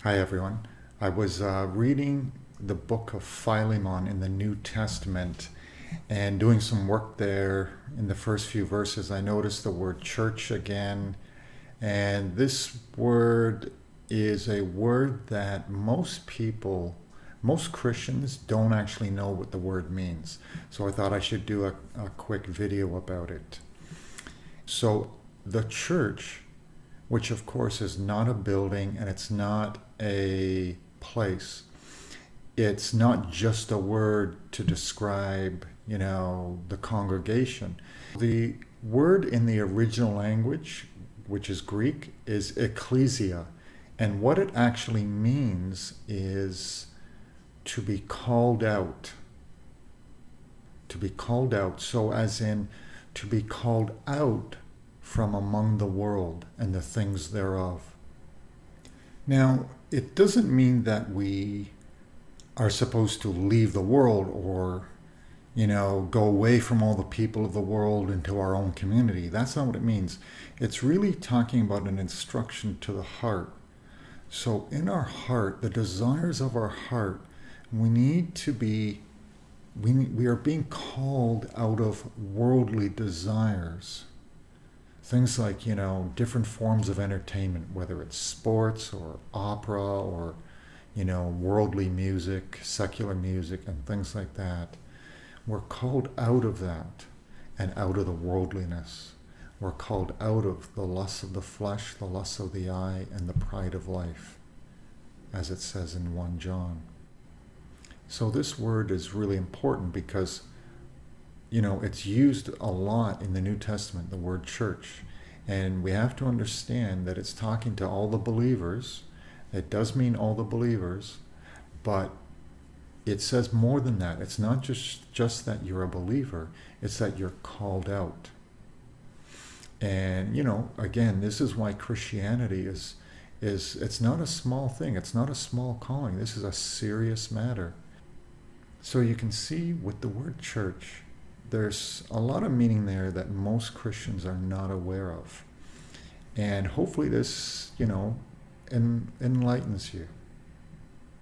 Hi, everyone. I was reading the book of Philemon in the New Testament and doing some work there in the first few verses. I noticed the word church again, and this word is a word that most Christians don't actually know what the word means. So I thought I should do a quick video about it. So, the church, which of course is not a building and it's not a place. It's not just a word to describe, the congregation. The word in the original language, which is Greek, is ekklesia. And what it actually means is to be called out. To be called out. So, as in, to be called out from among the world and the things thereof. Now, it doesn't mean that we are supposed to leave the world or, go away from all the people of the world into our own community. That's not what it means. It's really talking about an instruction to the heart. So, in our heart, the desires of our heart, we need to be, we are being called out of worldly desires. Things like, different forms of entertainment, whether it's sports or opera or, worldly music, secular music, and things like that. We're called out of that and out of the worldliness. We're called out of the lusts of the flesh, the lusts of the eye, and the pride of life, as it says in 1 John. So this word is really important because it's used a lot in the New Testament, the word church. And we have to understand that it's talking to all the believers. It does mean all the believers, but it says more than that. It's not just that you're a believer, it's that you're called out. And, again, this is why Christianity is it's not a small thing. It's not a small calling. This is a serious matter. So you can see with the word church, there's a lot of meaning there that most Christians are not aware of. And hopefully this, enlightens you.